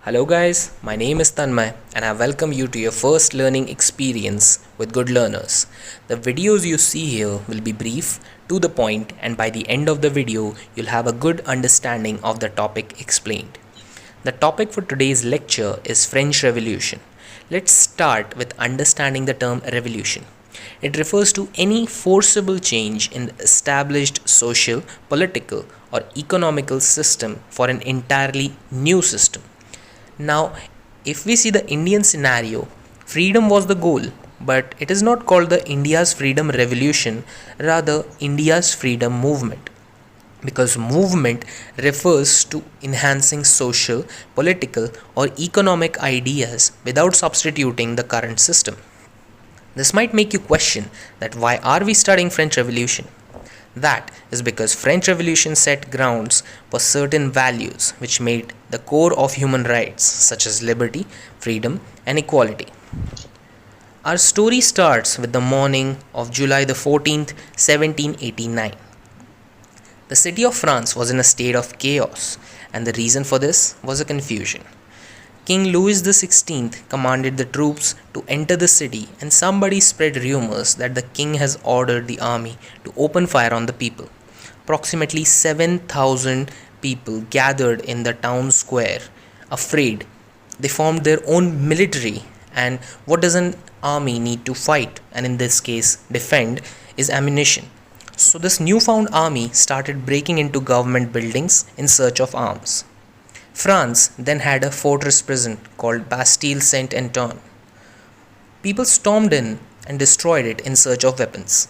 Hello guys, my name is Tanmay and I welcome you to your first learning experience with Good Learners. The videos you see here will be brief, to the point, and by the end of the video you'll have a good understanding of the topic explained. The topic for today's lecture is French Revolution. Let's start with understanding the term revolution. It refers to any forcible change in the established social, political, or economical system for an entirely new system. Now, if we see the Indian scenario, freedom was the goal, but it is not called the India's freedom revolution, rather India's freedom movement. Because movement refers to enhancing social, political, or economic ideas without substituting the current system. This might make you question that why are we studying French Revolution? That is because French Revolution set grounds for certain values which made the core of human rights such as liberty, freedom and equality. Our story starts with the morning of July the 14th, 1789. The city of France was in a state of chaos, and the reason for this was a confusion. King Louis XVI commanded the troops to enter the city, and somebody spread rumors that the king has ordered the army to open fire on the people. Approximately 7,000 people gathered in the town square, afraid. They formed their own military, and what does an army need to fight, and in this case defend, is ammunition. So this newfound army started breaking into government buildings in search of arms. France then had a fortress prison called Bastille Saint-Antoine. People stormed in and destroyed it in search of weapons.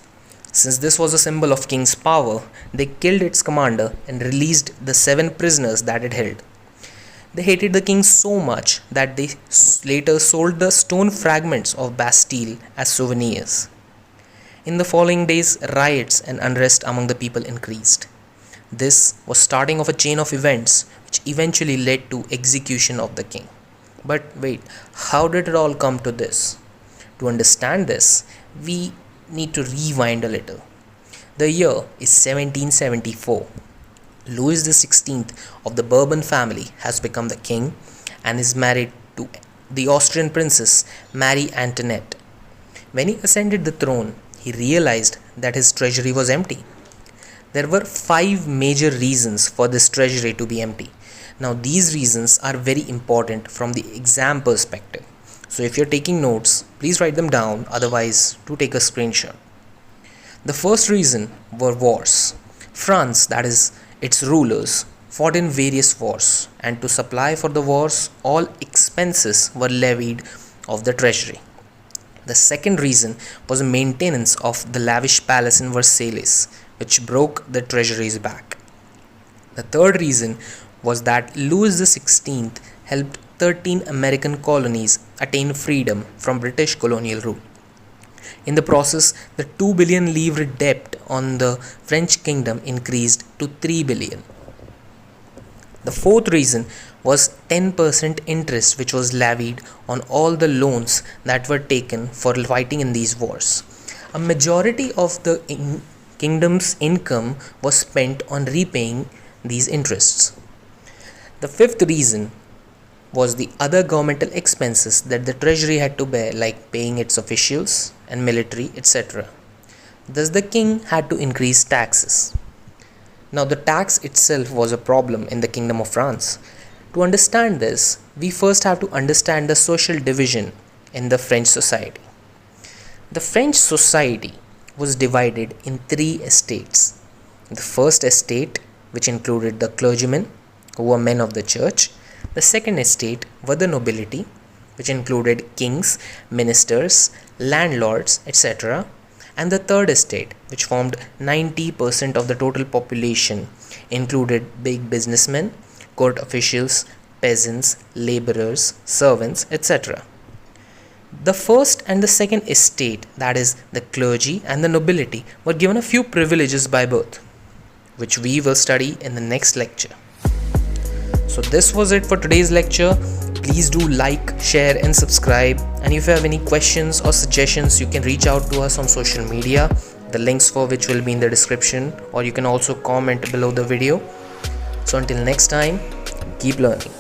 Since this was a symbol of king's power, they killed its commander and released the 7 prisoners that it held. They hated the king so much that they later sold the stone fragments of Bastille as souvenirs. In the following days, riots and unrest among the people increased. This was starting of a chain of events which eventually led to execution of the king. But wait, how did it all come to this? To understand this, we need to rewind a little. The year is 1774. Louis XVI of the Bourbon family has become the king and is married to the Austrian princess Marie Antoinette. When he ascended the throne, he realized that his treasury was empty. There were 5 major reasons for this treasury to be empty. Now these reasons are very important from the exam perspective. So if you're taking notes, please write them down, otherwise do take a screenshot. The first reason were wars. France, that is its rulers, fought in various wars, and to supply for the wars, all expenses were levied of the treasury. The second reason was the maintenance of the lavish palace in Versailles, which broke the treasury's back. The third reason was that Louis XVI helped 13 American colonies attain freedom from British colonial rule. In the process, the 2 billion livre debt on the French kingdom increased to 3 billion. The fourth reason was 10% interest which was levied on all the loans that were taken for fighting in these wars. A majority of the kingdom's income was spent on repaying these interests. The fifth reason was the other governmental expenses that the treasury had to bear, like paying its officials and military, etc. Thus the king had to increase taxes. Now the tax itself was a problem in the Kingdom of France. To understand this, we first have to understand the social division in the French society. The French society was divided in 3 estates. The first estate, which included the clergymen, who were men of the church. The second estate were the nobility, which included kings, ministers, landlords, etc. And the third estate, which formed 90% of the total population, included big businessmen, court officials, peasants, laborers, servants, etc. The first and the second estate, that is the clergy and the nobility, were given a few privileges by birth, which we will study in the next lecture. So this was it for today's lecture. Please do like, share and subscribe, and if you have any questions or suggestions, you can reach out to us on social media, the links for which will be in the description, or you can also comment below the video. So until next time, keep learning.